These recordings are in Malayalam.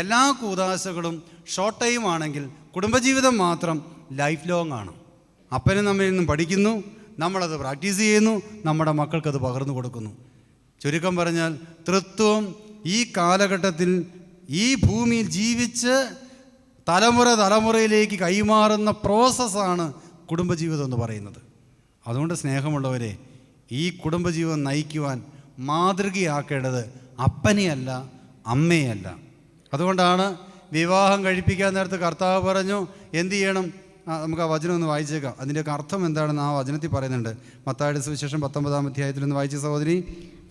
എല്ലാ കൂതാശകളും ഷോർട്ട് ടൈം ആണെങ്കിൽ കുടുംബജീവിതം മാത്രം ലൈഫ് ലോങ് ആണ്. അപ്പനും നമ്മിൽ നിന്നും പഠിക്കുന്നു, നമ്മളത് പ്രാക്ടീസ് ചെയ്യുന്നു, നമ്മുടെ മക്കൾക്കത് പകർന്നു കൊടുക്കുന്നു. ചുരുക്കം പറഞ്ഞാൽ തൃത്വം ഈ കാലഘട്ടത്തിൽ ഈ ഭൂമിയിൽ ജീവിച്ച് തലമുറയിലേക്ക് കൈമാറുന്ന പ്രോസസ്സാണ് കുടുംബജീവിതം എന്ന് പറയുന്നത്. അതുകൊണ്ട് സ്നേഹമുള്ളവരെ, ഈ കുടുംബജീവിതം നയിക്കുവാൻ മാതൃകയാക്കേണ്ടത് അപ്പനെയല്ല, അമ്മയല്ല. അതുകൊണ്ടാണ് വിവാഹം കഴിപ്പിക്കാൻ നേരത്ത് കർത്താവ് പറഞ്ഞു എന്ത് ചെയ്യണം. നമുക്ക് ആ വചനം ഒന്ന് വായിച്ചേക്കാം. അതിൻ്റെയൊക്കെ അർത്ഥം എന്താണെന്ന് ആ വചനത്തിൽ പറയുന്നുണ്ട്. മത്തായിയുടെ സുവിശേഷം 19-ാം അധ്യായത്തിൽ ഒന്ന് വായിച്ച സഹോദരി.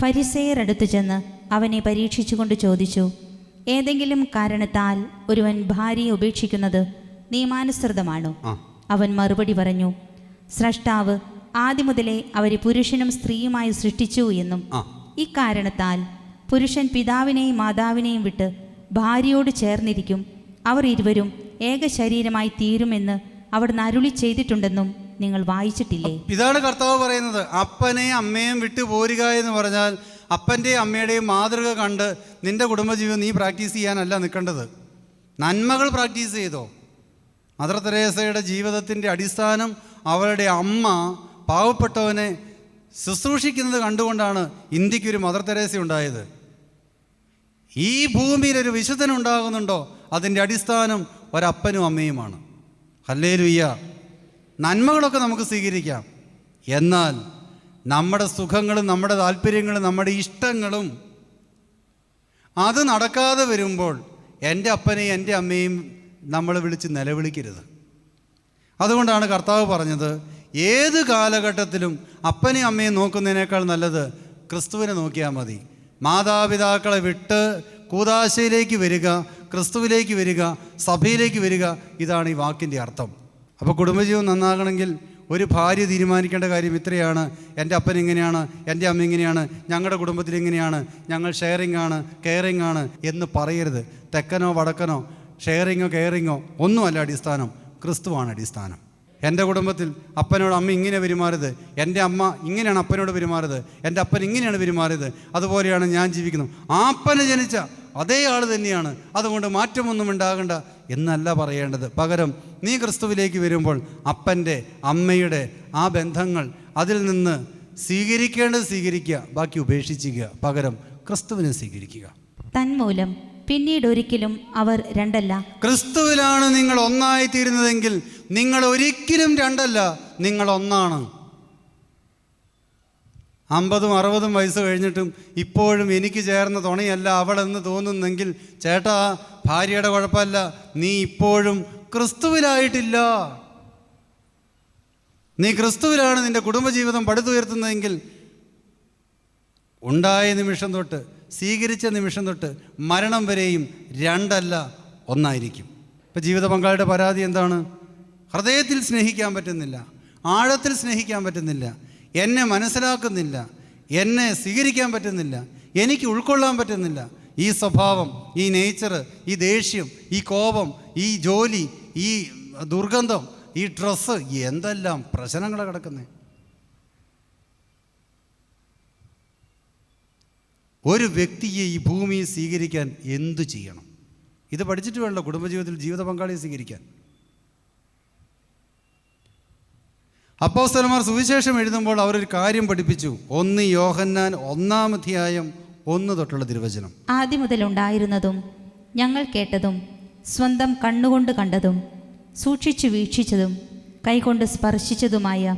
ഫരിസേയർ അടുത്തു ചെന്ന് അവനെ പരീക്ഷിച്ചുകൊണ്ട് ചോദിച്ചു, ഏതെങ്കിലും കാരണത്താൽ ഒരുവൻ ഭാര്യയെ ഉപേക്ഷിക്കുന്നത് നിയമാനുസൃതമാണോ? അവൻ മറുപടി പറഞ്ഞു, സ്രഷ്ടാവ് ആദ്യം മുതലേ അവരെ പുരുഷനും സ്ത്രീയുമായി സൃഷ്ടിച്ചു എന്നും ഇക്കാരണത്താൽ പുരുഷൻ പിതാവിനെയും മാതാവിനെയും വിട്ട് ഭാര്യയോട് ചേർന്നിരിക്കും, അവർ ഇരുവരും ഏക ശരീരമായി തീരുമെന്ന് അവിടുന്ന് അരുളി ചെയ്തിട്ടുണ്ടെന്നും നിങ്ങൾ വായിച്ചിട്ടില്ലേ? ഇതാണ് കർത്താവ് പറയുന്നത്. അപ്പനെയും അമ്മയും വിട്ടു പോരുക എന്ന് പറഞ്ഞാൽ അപ്പൻ്റെയും അമ്മയുടെയും മാതൃക കണ്ട് നിൻ്റെ കുടുംബജീവിതം നീ പ്രാക്ടീസ് ചെയ്യാനല്ല നിൽക്കേണ്ടത്. നന്മകൾ പ്രാക്ടീസ് ചെയ്തോ. മദർ തെരേസയുടെ ജീവിതത്തിൻ്റെ അടിസ്ഥാനം അവളുടെ അമ്മ പാവപ്പെട്ടവനെ ശുശ്രൂഷിക്കുന്നത് കണ്ടുകൊണ്ടാണ് ഇന്ത്യക്കൊരു മദർ തെരേസ ഉണ്ടായത്. ഈ ഭൂമിയിൽ ഒരു വിശുദ്ധനുണ്ടാകുന്നുണ്ടോ, അതിൻ്റെ അടിസ്ഥാനം ഒരപ്പനും അമ്മയുമാണ്. ഹല്ലേലൂയ. നന്മകളൊക്കെ നമുക്ക് സ്വീകരിക്കാം, എന്നാൽ നമ്മുടെ സുഖങ്ങളും നമ്മുടെ താല്പര്യങ്ങളും നമ്മുടെ ഇഷ്ടങ്ങളും അത് നടക്കാതെ വരുമ്പോൾ എൻ്റെ അപ്പനെയും എൻ്റെ അമ്മയും നമ്മൾ വിളിച്ച് നിലവിളിക്കരുത്. അതുകൊണ്ടാണ് കർത്താവ് പറഞ്ഞത്, ഏത് കാലഘട്ടത്തിലും അപ്പനെയും അമ്മയും നോക്കുന്നതിനേക്കാൾ നല്ലത് ക്രിസ്തുവിനെ നോക്കിയാൽ മതി. മാതാപിതാക്കളെ വിട്ട് കൂദാശയിലേക്ക് വരിക, ക്രിസ്തുവിലേക്ക് വരിക, സഭയിലേക്ക് വരിക. ഇതാണ് ഈ വാക്കിൻ്റെ അർത്ഥം. അപ്പോൾ കുടുംബജീവൻ നന്നാകണമെങ്കിൽ ഒരു ഭാര്യ തീരുമാനിക്കേണ്ട കാര്യം ഇത്രയാണ്. എൻ്റെ അപ്പൻ ഇങ്ങനെയാണ്, എൻ്റെ അമ്മ ഇങ്ങനെയാണ്, ഞങ്ങളുടെ കുടുംബത്തിൽ ഇങ്ങനെയാണ്, ഞങ്ങൾ ഷെയറിംഗ് ആണ്, കെയറിംഗ് ആണ് എന്ന് പറയരുത്. തെക്കനോ വടക്കനോ ഷെയറിങ്ങോ കെയറിങ്ങോ ഒന്നുമല്ല അടിസ്ഥാനം, ക്രിസ്തുവാണ് അടിസ്ഥാനം. എൻ്റെ കുടുംബത്തിൽ അപ്പനോട് അമ്മ ഇങ്ങനെ പെരുമാറരുത്, എൻ്റെ അമ്മ ഇങ്ങനെയാണ് അപ്പനോട് പെരുമാറരുത്, എൻ്റെ അപ്പൻ ഇങ്ങനെയാണ് പെരുമാറരുത്, അതുപോലെയാണ് ഞാൻ ജീവിക്കുന്നത്. ആ അപ്പന് ജനിച്ച അതേ ആൾ തന്നെയാണ്, അതുകൊണ്ട് മാറ്റമൊന്നും ഉണ്ടാകണ്ട എന്നല്ല പറയേണ്ടത്. പകരം നീ ക്രിസ്തുവിലേക്ക് വരുമ്പോൾ അപ്പൻ്റെ അമ്മയുടെ ആ ബന്ധങ്ങൾ അതിൽ നിന്ന് സ്വീകരിക്കേണ്ടത് സ്വീകരിക്കുക, ബാക്കി ഉപേക്ഷിക്കുക. പകരം ക്രിസ്തുവിനെ സ്വീകരിക്കുക. തന്മൂലം പിന്നീട് ഒരിക്കലും അവർ രണ്ടല്ല. ക്രിസ്തുവിലാണ് നിങ്ങൾ ഒന്നായിത്തീരുന്നതെങ്കിൽ നിങ്ങൾ ഒരിക്കലും രണ്ടല്ല, നിങ്ങൾ ഒന്നാണ്. 50-60 വയസ്സ് കഴിഞ്ഞിട്ടും ഇപ്പോഴും എനിക്ക് ചേർന്ന തുണയല്ല അവളെന്ന് തോന്നുന്നെങ്കിൽ ചേട്ടാ, ഭാര്യയുടെ കുഴപ്പമല്ല, നീ ഇപ്പോഴും ക്രിസ്തുവിലായിട്ടില്ല. നീ ക്രിസ്തുവിലാണ് നിൻ്റെ കുടുംബജീവിതം പടുത്തുയർത്തുന്നതെങ്കിൽ ഉണ്ടായ നിമിഷം തൊട്ട്, സ്വീകരിച്ച നിമിഷം തൊട്ട് മരണം വരെയും രണ്ടല്ല, ഒന്നായിരിക്കും. ഇപ്പം ജീവിത പങ്കാളിയുടെ പരാതി എന്താണ്? ഹൃദയത്തിൽ സ്നേഹിക്കാൻ പറ്റുന്നില്ല, ആഴത്തിൽ സ്നേഹിക്കാൻ പറ്റുന്നില്ല, എന്നെ മനസ്സിലാക്കുന്നില്ല, എന്നെ സ്വീകരിക്കാൻ പറ്റുന്നില്ല, എനിക്ക് ഉൾക്കൊള്ളാൻ പറ്റുന്നില്ല. ഈ സ്വഭാവം, ഈ നേച്ചർ, ഈ ദേഷ്യം, ഈ കോപം, ഈ ജോലി, ഈ ദുർഗന്ധം, ഈ ഡ്രസ്സ്, എന്തെല്ലാം പ്രശ്നങ്ങളാണ് കിടക്കുന്നത്. ഒരു വ്യക്തിയെ ഈ ഭൂമിയിൽ സ്വീകരിക്കാൻ എന്തു ചെയ്യണം? ഇത് പഠിച്ചിട്ട് വേണമല്ലോ കുടുംബജീവിതത്തിൽ ജീവിത പങ്കാളിയെ സ്വീകരിക്കാൻ. അപ്പോസ്തലന്മാർ സുവിശേഷം എഴുതുമ്പോൾ അവരൊരു കാര്യം പഠിപ്പിച്ചു. 1 യോഹന്നാൻ 1-ാം അധ്യായം 1 തൊട്ടുള്ള തിരുവചനം. ആദ്യം മുതൽ ഉണ്ടായിരുന്നതും ഞങ്ങൾ കേട്ടതും സ്വന്തം കണ്ണുകൊണ്ട് കണ്ടതും സൂക്ഷിച്ചു വീക്ഷിച്ചതും കൈകൊണ്ട് സ്പർശിച്ചതുമായ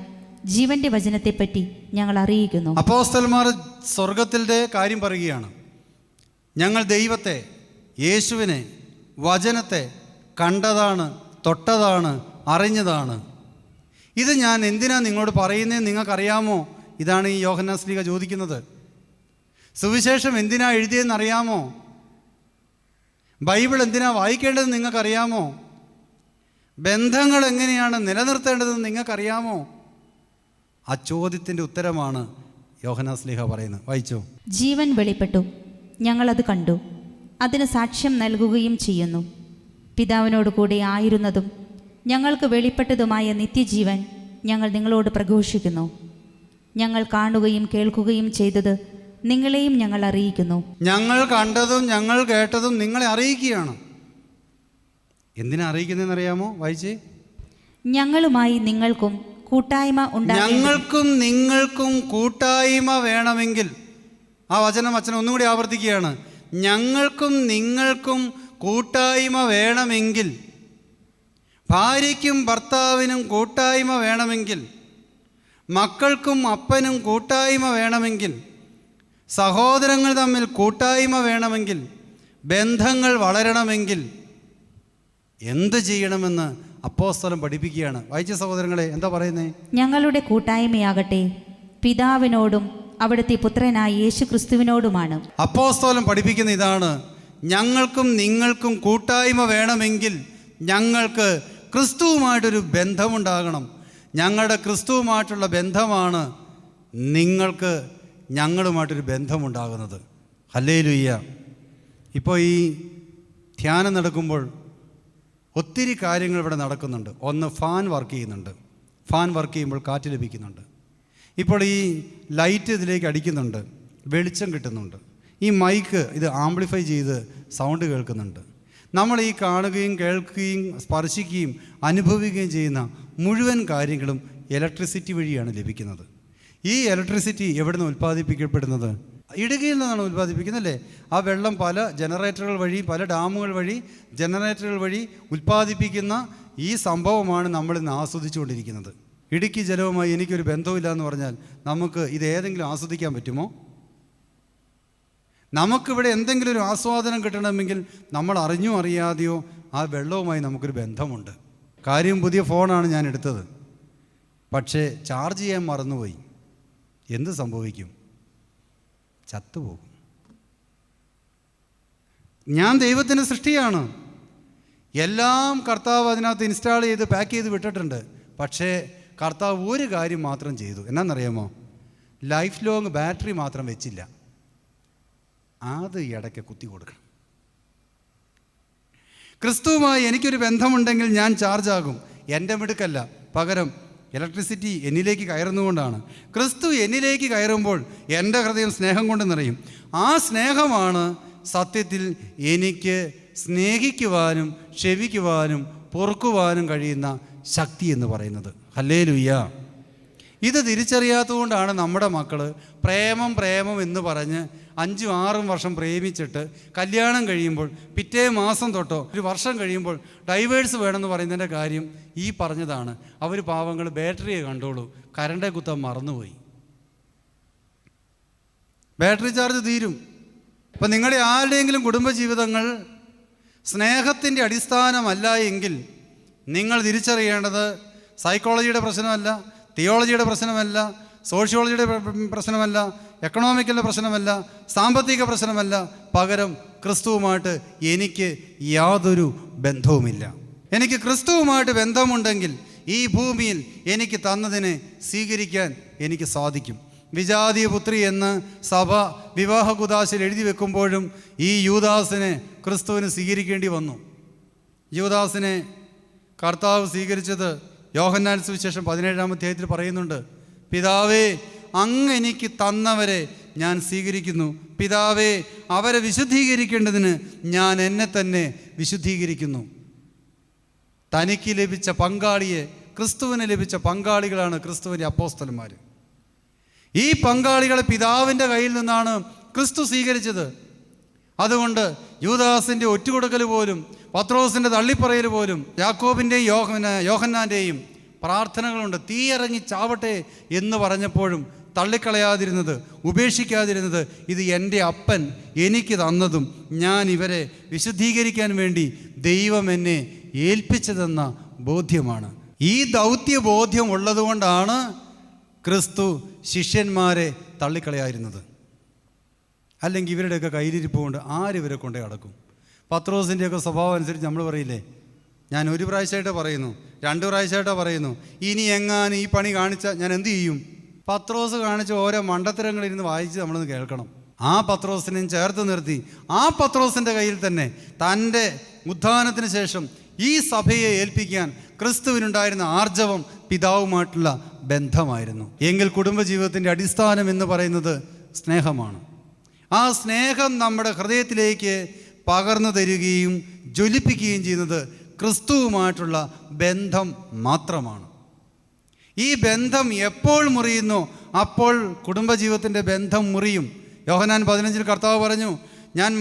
ജീവന്റെ വചനത്തെപ്പറ്റി ഞങ്ങൾ അറിയിക്കുന്നു. അപ്പോസ്തലന്മാർ സ്വർഗത്തിൻ്റെ കാര്യം പറയുകയാണ്. ഞങ്ങൾ ദൈവത്തെ, യേശുവിനെ, വചനത്തെ കണ്ടതാണ്, തൊട്ടതാണ്, അറിഞ്ഞതാണ്. ഇത് ഞാൻ എന്തിനാ നിങ്ങളോട് പറയുന്നതെന്ന് നിങ്ങൾക്കറിയാമോ? ഇതാണ് ഈ യോഹന്നാൻ ശ്ലീഹ ചോദിക്കുന്നത്. സുവിശേഷം എന്തിനാ എഴുതിയെന്ന് അറിയാമോ? ബൈബിൾ എന്തിനാ വായിക്കേണ്ടതെന്ന് നിങ്ങൾക്കറിയാമോ? ബന്ധങ്ങൾ എങ്ങനെയാണ് നിലനിർത്തേണ്ടതെന്ന് നിങ്ങൾക്കറിയാമോ? ആ ചോദ്യത്തിൻ്റെ ഉത്തരമാണ് യോഹന്നാൻ ശ്ലീഹ പറയുന്നത്. വായിച്ചോ. ജീവൻ വെളിപ്പെട്ടു, ഞങ്ങളത് കണ്ടു, അതിന് സാക്ഷ്യം നൽകുകയും ചെയ്യുന്നു. പിതാവിനോട് കൂടെ ആയിരുന്നതും ഞങ്ങൾക്ക് വെളിപ്പെട്ടതുമായ നിത്യജീവൻ ഞങ്ങൾ നിങ്ങളോട് പ്രഘോഷിക്കുന്നു. ഞങ്ങൾ കാണുകയും കേൾക്കുകയും ചെയ്തത് നിങ്ങളെയും ഞങ്ങൾ അറിയിക്കുന്നു. ഞങ്ങൾ കണ്ടതും ഞങ്ങൾ കേട്ടതും നിങ്ങളെ അറിയിക്കുകയാണ്. എന്തിനാ അറിയിക്കുന്നതെന്നറിയാമോ? വായിച്ചേ. ഞങ്ങളുമായി നിങ്ങൾക്കും കൂട്ടായ്മ ഞങ്ങൾക്കും നിങ്ങൾക്കും കൂട്ടായ്മ വേണമെങ്കിൽ, ആ വചനം അച്ഛൻ ഒന്നുകൂടി ആവർത്തിക്കുകയാണ്. ഞങ്ങൾക്കും നിങ്ങൾക്കും കൂട്ടായ്മ വേണമെങ്കിൽ, ഭാര്യയ്ക്കും ഭർത്താവിനും കൂട്ടായ്മ വേണമെങ്കിൽ, മക്കൾക്കും അപ്പനും കൂട്ടായ്മ വേണമെങ്കിൽ, സഹോദരങ്ങൾ തമ്മിൽ കൂട്ടായ്മ വേണമെങ്കിൽ, ബന്ധങ്ങൾ വളരണമെങ്കിൽ എന്ത് ചെയ്യണമെന്ന് അപ്പോസ്തലൻ പഠിപ്പിക്കുകയാണ്. വായിച്ച സഹോദരങ്ങളെ, എന്താ പറയുന്നേ? ഞങ്ങളുടെ കൂട്ടായ്മയാകട്ടെ പിതാവിനോടും അവിടുത്തെ പുത്രനായ യേശു ക്രിസ്തുവിനോടുമാണ്. അപ്പോസ്തലൻ പഠിപ്പിക്കുന്ന ഇതാണ്: ഞങ്ങൾക്കും നിങ്ങൾക്കും കൂട്ടായ്മ വേണമെങ്കിൽ ഞങ്ങൾക്ക് ക്രിസ്തുവുമായിട്ടൊരു ബന്ധമുണ്ടാകണം. ഞങ്ങളുടെ ക്രിസ്തുവുമായിട്ടുള്ള ബന്ധമാണ് നിങ്ങൾക്ക് ഞങ്ങളുമായിട്ടൊരു ബന്ധമുണ്ടാകുന്നത്. ഹല്ലേലൂയ. ഇപ്പോൾ ഈ ധ്യാനം നടക്കുമ്പോൾ ഒത്തിരി കാര്യങ്ങൾ ഇവിടെ നടക്കുന്നുണ്ട്. ഒന്ന്, ഫാൻ വർക്ക് ചെയ്യുന്നുണ്ട്. ഫാൻ വർക്ക് ചെയ്യുമ്പോൾ കാറ്റ് ലഭിക്കുന്നുണ്ട്. ഇപ്പോൾ ഈ ലൈറ്റ് ഇതിലേക്ക് അടിക്കുന്നുണ്ട്, വെളിച്ചം കിട്ടുന്നുണ്ട്. ഈ മൈക്ക് ഇത് ആംപ്ലിഫൈ ചെയ്ത് സൗണ്ട് കേൾക്കുന്നുണ്ട്. നമ്മൾ ഈ കാണുകയും കേൾക്കുകയും സ്പർശിക്കുകയും അനുഭവിക്കുകയും ചെയ്യുന്ന മുഴുവൻ കാര്യങ്ങളും ഇലക്ട്രിസിറ്റി വഴിയാണ് ലഭിക്കുന്നത്. ഈ ഇലക്ട്രിസിറ്റി എവിടെ നിന്ന് ഉൽപ്പാദിപ്പിക്കപ്പെടുന്നത്? ഇടുക്കിയിൽ നിന്നാണ് ഉൽപ്പാദിപ്പിക്കുന്നല്ലേ. ആ വെള്ളം പല ജനറേറ്ററുകൾ വഴി, പല ഡാമുകൾ വഴി, ജനറേറ്ററുകൾ വഴി ഉൽപ്പാദിപ്പിക്കുന്ന ഈ സംഭവമാണ് നമ്മളിന്ന് ആസ്വദിച്ചുകൊണ്ടിരിക്കുന്നത്. ഇടുക്കി ജലവുമായി എനിക്കൊരു ബന്ധമില്ല എന്ന് പറഞ്ഞാൽ നമുക്ക് ഇത് ഏതെങ്കിലും ആസ്വദിക്കാൻ പറ്റുമോ? നമുക്കിവിടെ എന്തെങ്കിലും ഒരു ആസ്വാദനം കിട്ടണമെങ്കിൽ നമ്മൾ അറിഞ്ഞോ അറിയാതെയോ ആ വെള്ളവുമായി നമുക്കൊരു ബന്ധമുണ്ട്. കാര്യം, പുതിയ ഫോണാണ് ഞാൻ എടുത്തത്, പക്ഷേ ചാർജ് ചെയ്യാൻ മറന്നുപോയി. എന്ത് സംഭവിക്കും? ചത്തുപോകും. ഞാൻ ദൈവത്തിൻ്റെ സൃഷ്ടിയാണ്. എല്ലാം കർത്താവ് അതിനകത്ത് ഇൻസ്റ്റാൾ ചെയ്ത് പാക്ക് ചെയ്ത് വിട്ടിട്ടുണ്ട്. പക്ഷേ കർത്താവ് ഒരു കാര്യം മാത്രം ചെയ്തു. എന്നാണെന്നറിയാമോ? ലൈഫ് ലോങ് ബാറ്ററി മാത്രം വെച്ചില്ല. അത് ഇടയ്ക്ക് കുത്തി കൊടുക്കണം. ക്രിസ്തുവുമായി എനിക്കൊരു ബന്ധമുണ്ടെങ്കിൽ ഞാൻ ചാർജ് ആകും. എൻ്റെ മിടുക്കല്ല, പകരം ഇലക്ട്രിസിറ്റി എന്നിലേക്ക് കയറുന്നതുകൊണ്ടാണ്. ക്രിസ്തു എന്നിലേക്ക് കയറുമ്പോൾ എൻ്റെ ഹൃദയം സ്നേഹം കൊണ്ട് നിറയും. ആ സ്നേഹമാണ് സത്യത്തിൽ എനിക്ക് സ്നേഹിക്കുവാനും ക്ഷമിക്കുവാനും പൊറുക്കുവാനും കഴിയുന്ന ശക്തി എന്ന് പറയുന്നത്. ഹല്ലേലൂയ. ഇത് തിരിച്ചറിയാത്തതുകൊണ്ടാണ് നമ്മുടെ മക്കൾ പ്രേമം പ്രേമം എന്ന് പറഞ്ഞ് 5-6 വർഷം പ്രേമിച്ചിട്ട് കല്യാണം കഴിയുമ്പോൾ പിറ്റേ മാസം തൊട്ടോ ഒരു വർഷം കഴിയുമ്പോൾ ഡൈവേഴ്സ് വേണമെന്ന് പറയുന്നതിൻ്റെ കാര്യം ഈ പറഞ്ഞതാണ്. അവർ പാവങ്ങൾ ബാറ്ററിയെ കണ്ടോളൂ, കറണ്ടേ കുത്താൻ മറന്നുപോയി. ബാറ്ററി ചാർജ് തീരും. അപ്പം നിങ്ങളുടെ ആരുടെയെങ്കിലും കുടുംബജീവിതങ്ങൾ സ്നേഹത്തിൻ്റെ അടിസ്ഥാനമല്ല എങ്കിൽ നിങ്ങൾ തിരിച്ചറിയേണ്ടത് സൈക്കോളജിയുടെ പ്രശ്നമല്ല, തിയോളജിയുടെ പ്രശ്നമല്ല, സോഷ്യോളജിയുടെ പ്രശ്നമല്ല, എക്കണോമിക്കലിൻ്റെ പ്രശ്നമല്ല, സാമ്പത്തിക പ്രശ്നമല്ല, പകരം ക്രിസ്തുവുമായിട്ട് എനിക്ക് യാതൊരു ബന്ധവുമില്ല. എനിക്ക് ക്രിസ്തുവുമായിട്ട് ബന്ധമുണ്ടെങ്കിൽ ഈ ഭൂമിയിൽ എനിക്ക് തന്നതിനെ സ്വീകരിക്കാൻ എനിക്ക് സാധിക്കും. വിജാതീയ പുത്രി എന്ന് സഭ വിവാഹ കുദാശയിൽ എഴുതി വെക്കുമ്പോഴും ഈ യൂദാസിനെ ക്രിസ്തുവിന് സ്വീകരിക്കേണ്ടി വന്നു. യൂദാസിനെ കർത്താവ് സ്വീകരിച്ചത് യോഹന്നാൻ സുവിശേഷം 17-ാം അധ്യായത്തിൽ പറയുന്നുണ്ട്. പിതാവേ, അങ്ങ് എനിക്ക് തന്നവരെ ഞാൻ സ്വീകരിക്കുന്നു. പിതാവേ, അവരെ വിശുദ്ധീകരിക്കേണ്ടതിന് ഞാൻ എന്നെ തന്നെ വിശുദ്ധീകരിക്കുന്നു. തനിക്ക് ലഭിച്ച പങ്കാളിയെ, ക്രിസ്തുവിന് ലഭിച്ച പങ്കാളികളാണ് ക്രിസ്തുവിൻ്റെ അപ്പോസ്തലന്മാർ. ഈ പങ്കാളികളെ പിതാവിൻ്റെ കയ്യിൽ നിന്നാണ് ക്രിസ്തു സ്വീകരിച്ചത്. അതുകൊണ്ട് യൂദാസിൻ്റെ ഒറ്റുകൊടുക്കൽ പോലും, പത്രോസിൻ്റെ തള്ളിപ്പറയൽ പോലും, യാക്കോബിൻ്റെയും യോഹന്നാൻ്റെയും പ്രാർത്ഥനകളുണ്ട്. തീയിറങ്ങി ചാവട്ടെ എന്ന് പറഞ്ഞപ്പോഴും തള്ളിക്കളയാതിരുന്നത്, ഉപേക്ഷിക്കാതിരുന്നത്, ഇത് എൻ്റെ അപ്പൻ എനിക്ക് തന്നതും ഞാൻ ഇവരെ വിശുദ്ധീകരിക്കാൻ വേണ്ടി ദൈവം എന്നെ ഏൽപ്പിച്ചതെന്ന ബോധ്യമാണ്. ഈ ദൗത്യ ബോധ്യം ഉള്ളതുകൊണ്ടാണ് ക്രിസ്തു ശിഷ്യന്മാരെ തള്ളിക്കളയായിരുന്നത്. അല്ലെങ്കിൽ ഇവരുടെയൊക്കെ കയ്യിലിരിപ്പ് കൊണ്ട് ആരിവരെ കൊണ്ടേ അടക്കും. പത്രോസിൻ്റെയൊക്കെ സ്വഭാവം അനുസരിച്ച് നമ്മൾ പറയില്ലേ, ഞാൻ 1 പ്രാവശ്യമായിട്ട് പറയുന്നു, 2 പ്രാവശ്യമായിട്ട് പറയുന്നു, ഇനി എങ്ങാനും ഈ പണി കാണിച്ചാൽ ഞാൻ എന്തു ചെയ്യും? പത്രോസ് കാണിച്ച ഓരോ മണ്ടത്തരങ്ങളിരുന്ന് വായിച്ച് നമ്മളൊന്ന് കേൾക്കണം. ആ പത്രോസിനെയും ചേർത്ത് നിർത്തി ആ പത്രോസിൻ്റെ കയ്യിൽ തന്നെ തൻ്റെ ഉത്ഥാനത്തിന് ശേഷം ഈ സഭയെ ഏൽപ്പിക്കാൻ ക്രിസ്തുവിനുണ്ടായിരുന്ന ആർജവം പിതാവുമായിട്ടുള്ള ബന്ധമായിരുന്നു. എങ്കിൽ കുടുംബജീവിതത്തിൻ്റെ അടിസ്ഥാനം എന്ന് പറയുന്നത് സ്നേഹമാണ്. ആ സ്നേഹം നമ്മുടെ ഹൃദയത്തിലേക്ക് പകർന്നു തരികയും ജ്വലിപ്പിക്കുകയും ചെയ്യുന്നത് ക്രിസ്തുവുമായിട്ടുള്ള ബന്ധം മാത്രമാണ്. ഈ ബന്ധം എപ്പോൾ മുറിയുന്നു അപ്പോൾ കുടുംബജീവിതത്തിൻ്റെ ബന്ധം മുറിയും. യോഹന്നാൻ 15 കർത്താവ് പറഞ്ഞു, ഞാൻ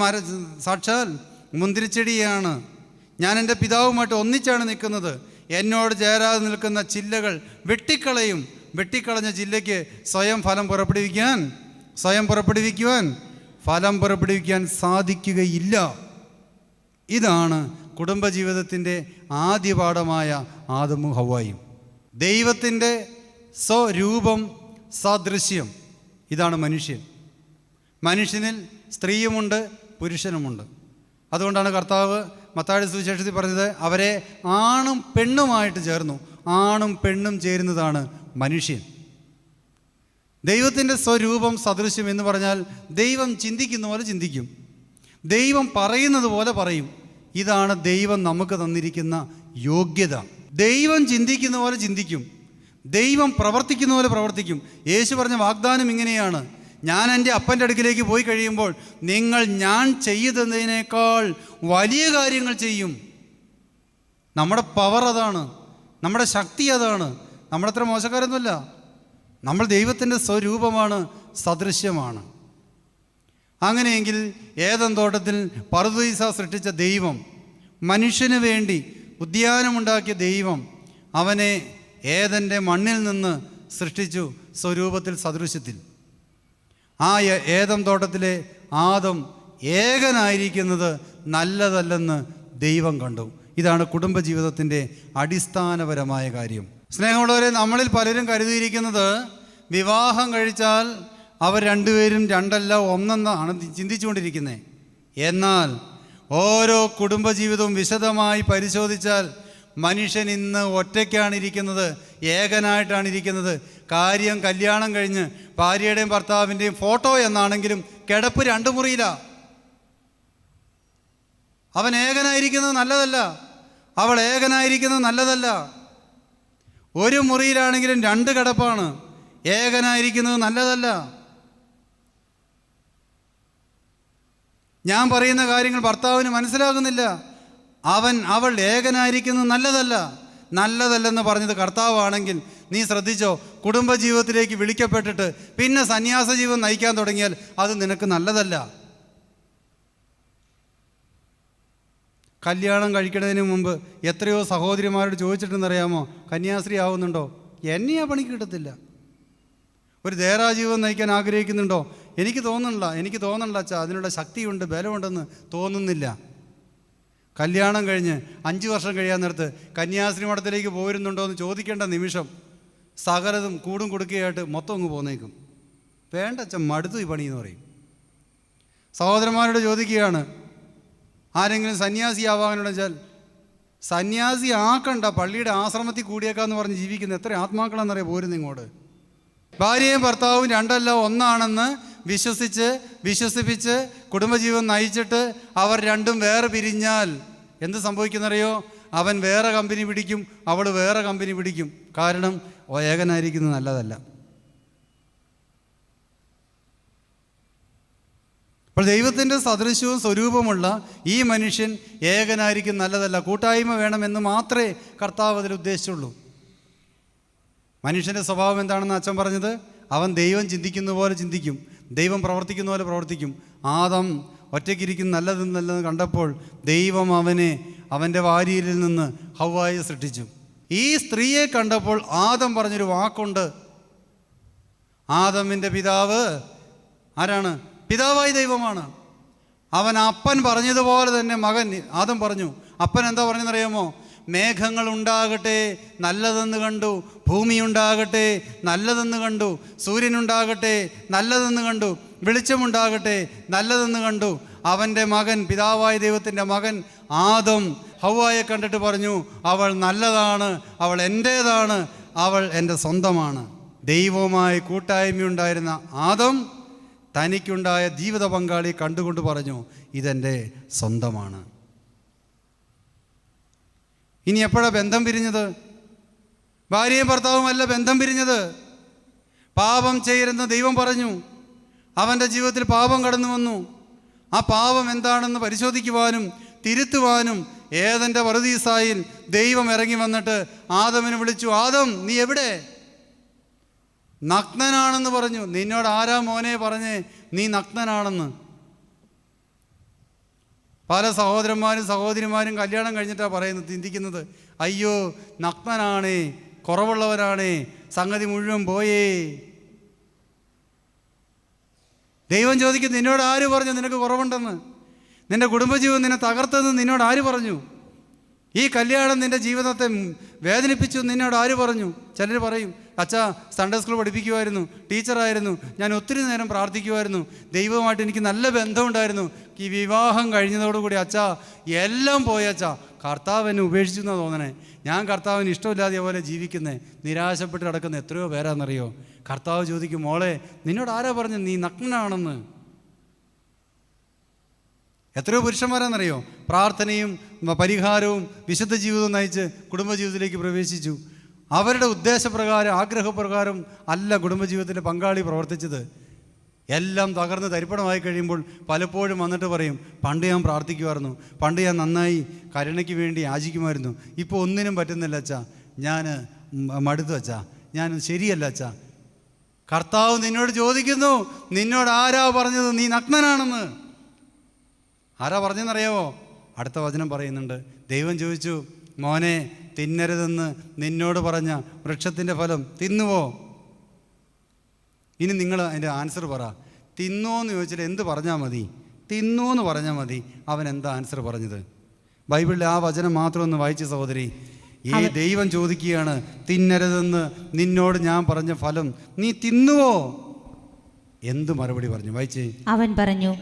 സാക്ഷാൽ മുന്തിരിച്ചെടിയാണ്, ഞാൻ എൻ്റെ പിതാവുമായിട്ട് ഒന്നിച്ചാണ് നിൽക്കുന്നത്, എന്നോട് ചേരാതെ നിൽക്കുന്ന ചില്ലകൾ വെട്ടിക്കളയും, വെട്ടിക്കളഞ്ഞ ചില്ലയ്ക്ക് സ്വയം ഫലം പുറപ്പെടുവിക്കുവാൻ സാധിക്കുകയില്ല. ഇതാണ് കുടുംബജീവിതത്തിൻ്റെ ആദ്യ പാഠമായ ആദമും ഹവ്വായും. ദൈവത്തിൻ്റെ സ്വരൂപം സദൃശ്യം, ഇതാണ് മനുഷ്യൻ. മനുഷ്യനിൽ സ്ത്രീയുമുണ്ട് പുരുഷനുമുണ്ട്. അതുകൊണ്ടാണ് കർത്താവ് മത്തായിയുടെ സുവിശേഷത്തിൽ പറഞ്ഞത്, അവരെ ആണും പെണ്ണുമായിട്ട് ചേർന്നു. ആണും പെണ്ണും ചേരുന്നതാണ് മനുഷ്യൻ. ദൈവത്തിൻ്റെ സ്വരൂപം സദൃശ്യം എന്ന് പറഞ്ഞാൽ ദൈവം ചിന്തിക്കുന്ന പോലെ ചിന്തിക്കും, ദൈവം പറയുന്നത് പോലെ പറയും. ഇതാണ് ദൈവം നമുക്ക് തന്നിരിക്കുന്ന യോഗ്യത. ദൈവം ചിന്തിക്കുന്ന പോലെ ചിന്തിക്കും, ദൈവം പ്രവർത്തിക്കുന്ന പോലെ പ്രവർത്തിക്കും. യേശു പറഞ്ഞ വാഗ്ദാനം ഇങ്ങനെയാണ്, ഞാൻ എൻ്റെ അപ്പൻ്റെ അടുക്കിലേക്ക് പോയി കഴിയുമ്പോൾ നിങ്ങൾ ഞാൻ ചെയ്തതിനേക്കാൾ വലിയ കാര്യങ്ങൾ ചെയ്യും. നമ്മുടെ പവർ അതാണ്, നമ്മുടെ ശക്തി അതാണ്. നമ്മളത്ര മോശക്കാരൊന്നുമല്ല. നമ്മൾ ദൈവത്തിൻ്റെ സ്വരൂപമാണ്, സദൃശ്യമാണ്. അങ്ങനെയെങ്കിൽ ഏദൻ തോട്ടത്തിൽ പറുദീസ സൃഷ്ടിച്ച ദൈവം, മനുഷ്യന് വേണ്ടി ഉദ്യാനമുണ്ടാക്കിയ ദൈവം അവനെ ഏദൻ്റെ മണ്ണിൽ നിന്ന് സൃഷ്ടിച്ചു, സ്വരൂപത്തിൽ സദൃശ്യത്തിൽ. ആ ഏദൻ തോട്ടത്തിലെ ആദം ഏകനായിരിക്കുന്നത് നല്ലതല്ലെന്ന് ദൈവം കണ്ടു. ഇതാണ് കുടുംബജീവിതത്തിൻ്റെ അടിസ്ഥാനപരമായ കാര്യം. സ്നേഹമുള്ളവരെ, നമ്മളിൽ പലരും കരുതിയിരിക്കുന്നത് വിവാഹം കഴിച്ചാൽ അവർ രണ്ടുപേരും രണ്ടല്ല ഒന്നെന്നാണ് ചിന്തിച്ചുകൊണ്ടിരിക്കുന്നത്. എന്നാൽ ഓരോ കുടുംബജീവിതവും വിശദമായി പരിശോധിച്ചാൽ മനുഷ്യൻ ഇന്ന് ഒറ്റയ്ക്കാണ് ഇരിക്കുന്നത്, ഏകനായിട്ടാണ് ഇരിക്കുന്നത്. കാര്യം കല്യാണം കഴിഞ്ഞ് ഭാര്യയുടെയും ഭർത്താവിൻ്റെയും ഫോട്ടോ എന്നാണെങ്കിലും കിടപ്പ് 2 മുറിയിലാണ്. അവൻ ഏകനായിരിക്കുന്നത് നല്ലതല്ല, അവൾ ഏകനായിരിക്കുന്നത് നല്ലതല്ല. 1 മുറിയിലാണെങ്കിലും 2 കിടപ്പാണ്. ഏകനായിരിക്കുന്നത് നല്ലതല്ല. ഞാൻ പറയുന്ന കാര്യങ്ങൾ ഭർത്താവിന് മനസ്സിലാകുന്നില്ല. അവൾ ഏകനായിരിക്കുന്നത് നല്ലതല്ലെന്ന് പറഞ്ഞത് കർത്താവാണെങ്കിൽ നീ ശ്രദ്ധിച്ചോ, കുടുംബജീവിതത്തിലേക്ക് വിളിക്കപ്പെട്ടിട്ട് പിന്നെ സന്യാസ ജീവിതം നയിക്കാൻ തുടങ്ങിയാൽ അത് നിനക്ക് നല്ലതല്ല. കല്യാണം കഴിക്കുന്നതിന് മുമ്പ് എത്രയോ സഹോദരിമാരോട് ചോദിച്ചിട്ടെന്നറിയാമോ, കന്യാസ്ത്രീ ആവുന്നുണ്ടോ? എന്നെയാ പണിക്ക് കിട്ടത്തില്ല. ഒരു ദേറാജീവിതം നയിക്കാൻ ആഗ്രഹിക്കുന്നുണ്ടോ? എനിക്ക് തോന്നണില്ല അച്ഛാ, അതിനുള്ള ശക്തിയുണ്ട്, ബലമുണ്ടെന്ന് തോന്നുന്നില്ല. കല്യാണം കഴിഞ്ഞ് 5 വർഷം കഴിയാൻ നേരത്ത് കന്യാസ്ത്രീ മഠത്തിലേക്ക് പോയിരുന്നുണ്ടോ എന്ന് ചോദിക്കേണ്ട നിമിഷം സകലതും കൂടും കൊടുക്കുകയായിട്ട് മൊത്തം അങ്ങ് പോന്നേക്കും. വേണ്ട അച്ഛൻ, മടുത്തു ഈ പണി എന്ന് പറയും. സഹോദരന്മാരോട് ചോദിക്കുകയാണ്, ആരെങ്കിലും സന്യാസി ആവാമെന്ന് വെച്ചാൽ സന്യാസി ആക്കണ്ട, പള്ളിയുടെ ആശ്രമത്തിൽ കൂടിയേക്കാന്ന് പറഞ്ഞ് ജീവിക്കുന്ന എത്ര ആത്മാക്കളാണെന്നറിയാം പോരുന്നു ഇങ്ങോട്ട്. ഭാര്യയും ഭർത്താവും 2 അല്ല 1 ആണെന്ന് വിശ്വസിപ്പിച്ച് കുടുംബജീവൻ നയിച്ചിട്ട് അവർ 2 വേറെ പിരിഞ്ഞാൽ എന്ത് സംഭവിക്കുന്നറിയോ? അവൻ വേറെ കമ്പനി പിടിക്കും, അവൾ വേറെ കമ്പനി പിടിക്കും. കാരണം ഏകനായിരിക്കുന്നത് നല്ലതല്ല. അപ്പോൾ ദൈവത്തിൻ്റെ സദൃശ്യവും സ്വരൂപമുള്ള ഈ മനുഷ്യൻ ഏകനായിരിക്കും നല്ലതല്ല, കൂട്ടായ്മ വേണമെന്ന് മാത്രമേ കർത്താവ് അതിൽ ഉദ്ദേശിച്ചുള്ളൂ. മനുഷ്യൻ്റെ സ്വഭാവം എന്താണെന്ന് അച്ഛൻ പറഞ്ഞത്, അവൻ ദൈവം ചിന്തിക്കുന്ന പോലെ ചിന്തിക്കും, ദൈവം പ്രവർത്തിക്കുന്ന പോലെ പ്രവർത്തിക്കും. ആദം ഒറ്റയ്ക്കിരിക്കുന്ന നല്ലതെന്ന് കണ്ടപ്പോൾ ദൈവം അവനെ അവൻ്റെ വാരിയിൽ നിന്ന് ഹവ്വായെ സൃഷ്ടിച്ചു. ഈ സ്ത്രീയെ കണ്ടപ്പോൾ ആദം പറഞ്ഞൊരു വാക്കുണ്ട്. ആദമിൻ്റെ പിതാവ് ആരാണ്? പിതാവായി ദൈവമാണ്. അവൻ അപ്പൻ പറഞ്ഞതുപോലെ തന്നെ മകൻ ആദം പറഞ്ഞു. അപ്പൻ എന്താ പറഞ്ഞെന്നറിയാമോ? മേഘങ്ങൾ ഉണ്ടാകട്ടെ നല്ലതെന്ന് കണ്ടു, ഭൂമി ഉണ്ടാകട്ടെ നല്ലതെന്ന് കണ്ടു, സൂര്യനുണ്ടാകട്ടെ നല്ലതെന്ന് കണ്ടു, വെളിച്ചമുണ്ടാകട്ടെ നല്ലതെന്ന് കണ്ടു. അവൻ്റെ മകൻ, പിതാവായ ദൈവത്തിൻ്റെ മകൻ ആദം ഹവ്വായെ കണ്ടിട്ട് പറഞ്ഞു, അവൾ നല്ലതാണ്, അവൾ എൻ്റേതാണ്, അവൾ എൻ്റെ സ്വന്തമാണ്. ദൈവവുമായി കൂട്ടായ്മയുണ്ടായിരുന്ന ആദം തനിക്കുണ്ടായ ജീവിത പങ്കാളി കണ്ടുകൊണ്ട് പറഞ്ഞു, ഇതെൻ്റെ സ്വന്തമാണ്. ഇനി എപ്പോഴാണ് ബന്ധം പിരിഞ്ഞത്? ഭാര്യയും ഭർത്താവുമല്ല ബന്ധം പിരിഞ്ഞത്. പാപം ചെയ്യരുതെന്ന് ദൈവം പറഞ്ഞു. അവൻ്റെ ജീവിതത്തിൽ പാപം കടന്നു വന്നു. ആ പാപം എന്താണെന്ന് പരിശോധിക്കുവാനും തിരുത്തുവാനും ഏദൻ്റെ പറുദീസായിൽ ദൈവം ഇറങ്ങി വന്നിട്ട് ആദമിനെ വിളിച്ചു. ആദം, നീ എവിടെ? നഗ്നനാണെന്ന് പറഞ്ഞു. നിന്നോട് ആരാ മോനെ പറഞ്ഞേ നീ നഗ്നനാണെന്ന്? പല സഹോദരന്മാരും സഹോദരിമാരും കല്യാണം കഴിഞ്ഞിട്ടാണ് പറയുന്നത്, ചിന്തിക്കുന്നത്, അയ്യോ നഗ്നനാണേ, കുറവുള്ളവനാണേ, സംഗതി മുഴുവൻ പോയേ. ദൈവം ചോദിക്കും, നിന്നോട് ആര് പറഞ്ഞു നിനക്ക് കുറവുണ്ടെന്ന്? നിൻ്റെ കുടുംബജീവിതം നിന്നെ തകർത്തെന്ന് നിന്നോട് ആര് പറഞ്ഞു? ഈ കല്യാണം നിൻ്റെ ജീവിതത്തെ വേദനിപ്പിച്ചു നിന്നോട് ആര് പറഞ്ഞു? ചിലർ പറയും, അച്ഛാ സൺഡേ സ്കൂൾ പഠിപ്പിക്കുമായിരുന്നു, ടീച്ചറായിരുന്നു, ഞാൻ ഒത്തിരി നേരം പ്രാർത്ഥിക്കുമായിരുന്നു, ദൈവവുമായിട്ട് എനിക്ക് നല്ല ബന്ധമുണ്ടായിരുന്നു. ഈ വിവാഹം കഴിഞ്ഞതോടുകൂടി അച്ഛാ എല്ലാം പോയി അച്ഛാ, കർത്താവ് എന്നെ ഉപേക്ഷിച്ചു എന്നാണ് തോന്നണേ. ഞാൻ കർത്താവിന് ഇഷ്ടമില്ലാതെ പോലെ ജീവിക്കുന്നേ, നിരാശപ്പെട്ട് കിടക്കുന്ന എത്രയോ പേരാണെന്നറിയോ? കർത്താവ് ചോദിക്കും, മോളെ നിന്നോട് ആരാ പറഞ്ഞു നീ നഗ്നനാണെന്ന്? എത്രയോ പുരുഷന്മാരാണെന്നറിയോ പ്രാർത്ഥനയും പരിഹാരവും വിശുദ്ധ ജീവിതവും നയിച്ച് കുടുംബജീവിതത്തിലേക്ക് പ്രവേശിച്ചു. അവരുടെ ഉദ്ദേശപ്രകാരം ആഗ്രഹപ്രകാരം അല്ല കുടുംബജീവിതത്തിൻ്റെ പങ്കാളി പ്രവർത്തിച്ചത്. എല്ലാം തകർന്ന് തരിപ്പണമായി കഴിയുമ്പോൾ പലപ്പോഴും വന്നിട്ട് പറയും, പണ്ട് ഞാൻ പ്രാർത്ഥിക്കുമായിരുന്നു, പണ്ട് ഞാൻ നന്നായി കരുണയ്ക്ക് വേണ്ടി യാചിക്കുമായിരുന്നു, ഇപ്പോൾ ഒന്നിനും പറ്റുന്നില്ല അച്ഛാ, ഞാൻ മടുത്തു അച്ഛാ, ഞാൻ ശരിയല്ല അച്ഛാ. കർത്താവ് നിന്നോട് ചോദിക്കുന്നു, നിന്നോട് ആരാ പറഞ്ഞത് നീ നഗ്നനാണെന്ന്? ആരാ പറഞ്ഞെന്നറിയാവോ? അടുത്ത വചനം പറയുന്നുണ്ട്. ദൈവം ചോദിച്ചു, മോനെ തിന്നരുതെന്ന് നിന്നോട് പറഞ്ഞ വൃക്ഷത്തിൻ്റെ ഫലം തിന്നുവോ? ഇനി നിങ്ങൾ അതിൻ്റെ ആൻസർ പറ. തിന്നോ എന്ന് ചോദിച്ചാൽ എന്ത് പറഞ്ഞാൽ മതി? തിന്നോ എന്ന് പറഞ്ഞാൽ മതി. അവൻ എന്താ ആൻസർ പറഞ്ഞത്? ബൈബിളിലെ ആ വചനം മാത്രം ഒന്ന് വായിച്ച സഹോദരി. ഈ ദൈവം ചോദിക്കുകയാണ്, തിന്നരുതെന്ന് നിന്നോട് ഞാൻ പറഞ്ഞ ഫലം നീ തിന്നുവോ? എന്ത് മറുപടി പറഞ്ഞു? വായിച്ചേ. അവൻ പറഞ്ഞു,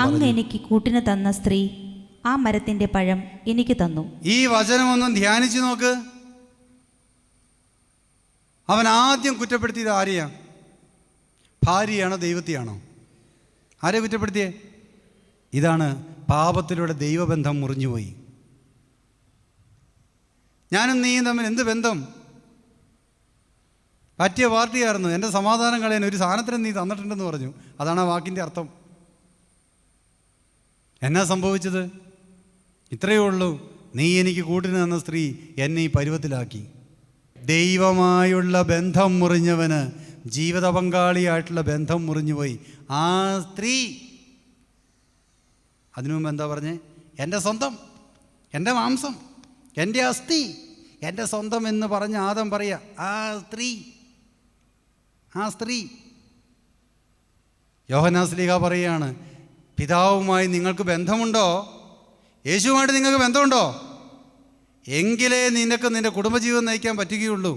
അങ്ങ് എനിക്ക് കൂട്ടിന് തന്ന സ്ത്രീ ആ മരത്തിന്റെ പഴം എനിക്ക് തന്നു. ഈ വചനമൊന്നും ധ്യാനിച്ചു നോക്ക്. അവൻ ആദ്യം കുറ്റപ്പെടുത്തിയത് ആരെയാ? ഭാര്യയാണോ ദൈവത്തെയാണോ? ആരെ കുറ്റപ്പെടുത്തിയേ? ഇതാണ് പാപത്തിലൂടെ ദൈവബന്ധം മുറിഞ്ഞുപോയി. ഞാനും നീയും തമ്മിൽ എന്ത് ബന്ധം? പറ്റിയ പാർട്ടിയായിരുന്നു, എൻ്റെ സമാധാനം കളയാൻ ഒരു സാധനത്തിന് നീ തന്നിട്ടുണ്ടെന്ന് പറഞ്ഞു. അതാണ് ആ വാക്കിൻ്റെ അർത്ഥം. എന്നാ സംഭവിച്ചത്? ഇത്രയേ ഉള്ളൂ, നീ എനിക്ക് കൂട്ടിന് തന്ന സ്ത്രീ എന്നെ ഈ പരുവത്തിലാക്കി. ദൈവമായുള്ള ബന്ധം മുറിഞ്ഞവന് ജീവിത പങ്കാളിയായിട്ടുള്ള ബന്ധം മുറിഞ്ഞുപോയി. ആ സ്ത്രീ അതിനു മുമ്പ് എന്താ പറഞ്ഞേ? എൻ്റെ സ്വന്തം, എൻ്റെ മാംസം, എൻ്റെ അസ്ഥി, എൻ്റെ സ്വന്തം എന്ന് പറഞ്ഞ് ആദം പറയാ. ആ സ്ത്രീ യോഹന്നാൻ ശ്ലീഹ പറയുകയാണ്, പിതാവുമായി നിങ്ങൾക്ക് ബന്ധമുണ്ടോ? യേശുവുമായിട്ട് നിങ്ങൾക്ക് ബന്ധമുണ്ടോ? എങ്കിലേ നിനക്ക് നിൻ്റെ കുടുംബജീവിതം നയിക്കാൻ പറ്റുകയുള്ളൂ.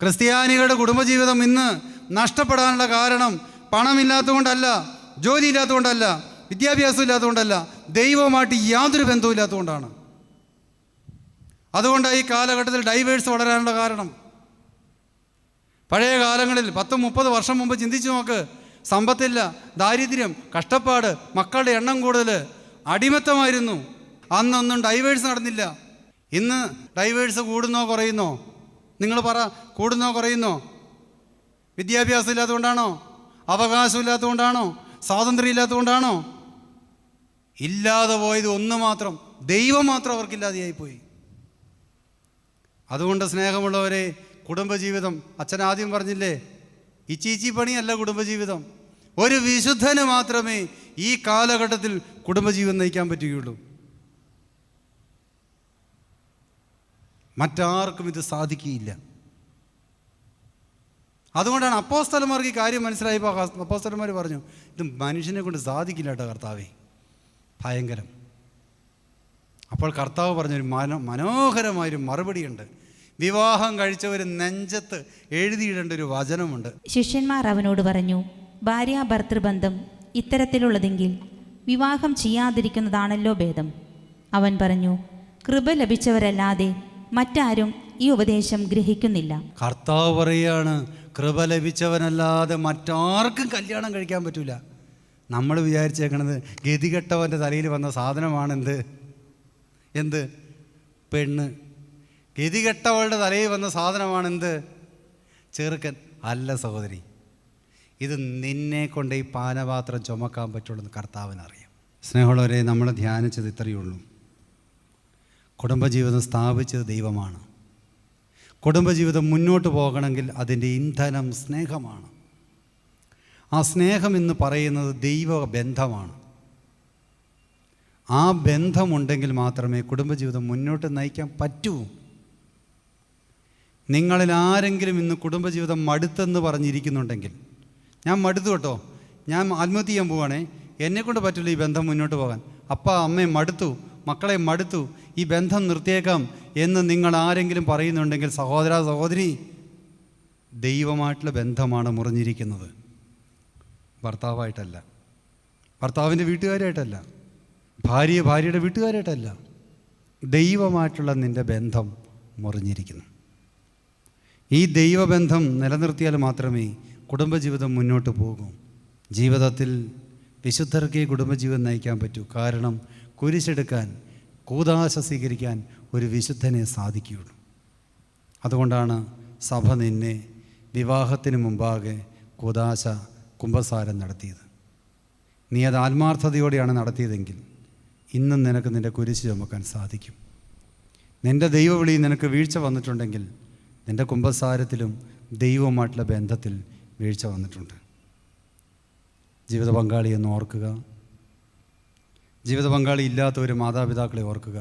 ക്രിസ്ത്യാനികളുടെ കുടുംബജീവിതം ഇന്ന് നഷ്ടപ്പെടാനുള്ള കാരണം പണമില്ലാത്തതുകൊണ്ടല്ല, ജോലി ഇല്ലാത്തതുകൊണ്ടല്ല, വിദ്യാഭ്യാസം ഇല്ലാത്തതുകൊണ്ടല്ല, ദൈവവുമായിട്ട് യാതൊരു ബന്ധവും ഇല്ലാത്തതുകൊണ്ടാണ്. അതുകൊണ്ടാണ് ഈ കാലഘട്ടത്തിൽ ഡൈവേഴ്സ് വളരാനുള്ള കാരണം. പഴയ കാലങ്ങളിൽ 10-30 വർഷം മുമ്പ് ചിന്തിച്ചു നോക്ക്. സമ്പത്തില്ല, ദാരിദ്ര്യം, കഷ്ടപ്പാട്, മക്കളുടെ എണ്ണം കൂടുതൽ, അടിമത്തമായിരുന്നു. അന്നൊന്നും ഡൈവേഴ്സ് നടന്നില്ല. ഇന്ന് ഡൈവേഴ്സ് കൂടുന്നോ കുറയുന്നോ? നിങ്ങൾ പറ, കൂടുന്നോ കുറയുന്നോ? വിദ്യാഭ്യാസം ഇല്ലാത്തതുകൊണ്ടാണോ? അവകാശം ഇല്ലാത്തതുകൊണ്ടാണോ? സ്വാതന്ത്ര്യം ഇല്ലാത്തതുകൊണ്ടാണോ? ഇല്ലാതെ പോയത് ഒന്ന് മാത്രം, ദൈവം മാത്രം അവർക്കില്ലാതെയായിപ്പോയി. അതുകൊണ്ട് സ്നേഹമുള്ളവരെ, കുടുംബജീവിതം അച്ഛൻ ആദ്യം പറഞ്ഞില്ലേ, ഇച്ചീച്ചി പണിയല്ല കുടുംബജീവിതം. ഒരു വിശുദ്ധന് മാത്രമേ ഈ കാലഘട്ടത്തിൽ കുടുംബജീവിതം നയിക്കാൻ പറ്റുകയുള്ളൂ. മറ്റാർക്കും ഇത് സാധിക്കുകയില്ല. അതുകൊണ്ടാണ് അപ്പോസ്തലന്മാർക്ക് ഈ കാര്യം മനസ്സിലായപ്പോൾ അപ്പോസ്തലന്മാർ പറഞ്ഞു, ഇത് മനുഷ്യനെ കൊണ്ട് സാധിക്കില്ല കേട്ടോ കർത്താവേ, ഭയങ്കരം. അപ്പോൾ കർത്താവ് പറഞ്ഞൊരു മനോഹരമായൊരു മറുപടിയുണ്ട്. വിവാഹം കഴിച്ചവർ നെഞ്ചത്ത് എഴുതിയിടേണ്ട ഒരു വചനമുണ്ട്. ശിഷ്യന്മാർ അവനോട് പറഞ്ഞു, ഭാര്യാഭർത്തൃബന്ധം ഇത്തരത്തിലുള്ളതെങ്കിൽ വിവാഹം ചെയ്യാതിരിക്കുന്നതാണല്ലോ ഭേദം. അവൻ പറഞ്ഞു, കൃപ ലഭിച്ചവരല്ലാതെ മറ്റാരും ഈ ഉപദേശം ഗ്രഹിക്കുന്നില്ല. കർത്താവ് പറയുകയാണ്, കൃപ ലഭിച്ചവനല്ലാതെ മറ്റാർക്കും കല്യാണം കഴിക്കാൻ പറ്റൂല. നമ്മൾ വിചാരിച്ചേക്കണത് ഗതികെട്ടവൻ്റെ തലയിൽ വന്ന സാധനമാണ് എന്ത് പെണ്ണ്. ഗതികെട്ടവളുടെ തലയിൽ വന്ന സാധനമാണ് ചെറുക്കൻ. അല്ല സഹോദരി, ഇത് നിന്നെ കൊണ്ട് ഈ പാനപാത്രം ചുമക്കാൻ പറ്റുള്ളൂ എന്ന് കർത്താവിനറിയാം. സ്നേഹമുള്ളവരെ, നമ്മൾ ധ്യാനിച്ചത് ഇത്രയേ ഉള്ളൂ. കുടുംബജീവിതം സ്ഥാപിച്ചത് ദൈവമാണ്. കുടുംബജീവിതം മുന്നോട്ട് പോകണമെങ്കിൽ അതിൻ്റെ ഇന്ധനം സ്നേഹമാണ്. ആ സ്നേഹം എന്ന് പറയുന്നത് ദൈവബന്ധമാണ്. ആ ബന്ധമുണ്ടെങ്കിൽ മാത്രമേ കുടുംബജീവിതം മുന്നോട്ട് നയിക്കാൻ പറ്റൂ. നിങ്ങളിൽ ആരെങ്കിലും ഇന്ന് കുടുംബജീവിതം മടുത്തെന്ന് പറഞ്ഞിരിക്കുന്നുണ്ടെങ്കിൽ, ഞാൻ മടുത്തു കേട്ടോ, ഞാൻ ആത്മഹത്യ ചെയ്യാൻ പോവുകയാണേ, എന്നെക്കൊണ്ട് പറ്റില്ല ഈ ബന്ധം മുന്നോട്ട് പോകാൻ, അപ്പാ അമ്മയെ മടുത്തു, മക്കളെ മടുത്തു, ഈ ബന്ധം നിർത്തിയേക്കാം എന്ന് നിങ്ങൾ ആരെങ്കിലും പറയുന്നുണ്ടെങ്കിൽ, സഹോദര സഹോദരി, ദൈവമായിട്ടുള്ള ബന്ധമാണ് മുറിഞ്ഞിരിക്കുന്നത്. ഭർത്താവായിട്ടല്ല, ഭർത്താവിൻ്റെ വീട്ടുകാരായിട്ടല്ല, ഭാര്യയുടെ വീട്ടുകാരായിട്ടല്ല, ദൈവമായിട്ടുള്ള നിൻ്റെ ബന്ധം മുറിഞ്ഞിരിക്കുന്നു. ഈ ദൈവബന്ധം നിലനിർത്തിയാൽ മാത്രമേ കുടുംബജീവിതം മുന്നോട്ട് പോകൂ. ജീവിതത്തിൽ വിശുദ്ധർക്ക് കുടുംബജീവിതം നയിക്കാൻ പറ്റൂ. കാരണം കുരിശെടുക്കാൻ, കൂദാശ സ്വീകരിക്കാൻ ഒരു വിശുദ്ധനെ സാധിക്കുകയുള്ളൂ. അതുകൊണ്ടാണ് സഭ നിന്നെ വിവാഹത്തിന് മുമ്പാകെ കൂദാശ കുമ്പസാരം നടത്തിയത്. നീ അത് ആത്മാർത്ഥതയോടെയാണ് നടത്തിയതെങ്കിൽ ഇന്നും നിനക്ക് നിൻ്റെ കുരിശ് ചുമക്കാൻ സാധിക്കും. നിൻ്റെ ദൈവവിളി നിനക്ക് വീഴ്ച വന്നിട്ടുണ്ടെങ്കിൽ നിൻ്റെ കുമ്പസാരത്തിലും ദൈവവുമായിട്ടുള്ള ബന്ധത്തിൽ വീഴ്ച വന്നിട്ടുണ്ട്. ജീവിത പങ്കാളിയെന്ന് ഓർക്കുക. ജീവിത പങ്കാളി ഇല്ലാത്ത ഒരു മാതാപിതാക്കളെ ഓർക്കുക.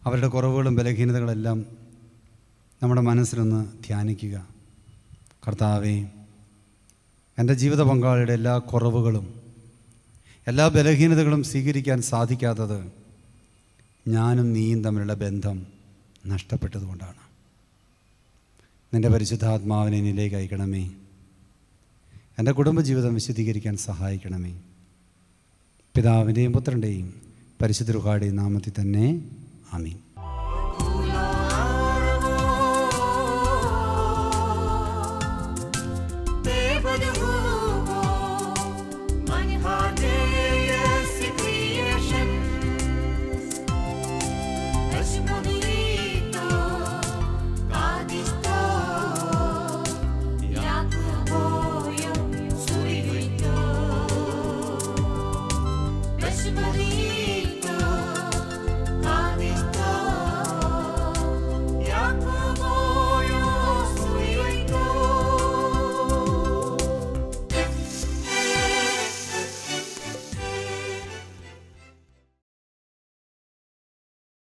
അവരുടെ കുറവുകളും ബലഹീനതകളെല്ലാം നമ്മുടെ മനസ്സിലൊന്ന് ധ്യാനിക്കുക. കർത്താവേ, എൻ്റെ ജീവിത പങ്കാളിയുടെ എല്ലാ കുറവുകളും എല്ലാ ബലഹീനതകളും സ്വീകരിക്കാൻ സാധിക്കാത്തത് ഞാനും നീയും തമ്മിലുള്ള ബന്ധം നഷ്ടപ്പെട്ടതുകൊണ്ടാണ്. നിൻ്റെ പരിശുദ്ധാത്മാവിനെ എന്നിലേക്ക് അയക്കണമേ. എൻ്റെ കുടുംബജീവിതം വിശുദ്ധീകരിക്കാൻ സഹായിക്കണമേ. പിതാവിൻ്റെയും പുത്രൻ്റെയും പരിശുദ്ധ റുഹായുടെയും നാമത്തിൽ തന്നെ ആമീൻ. Maria.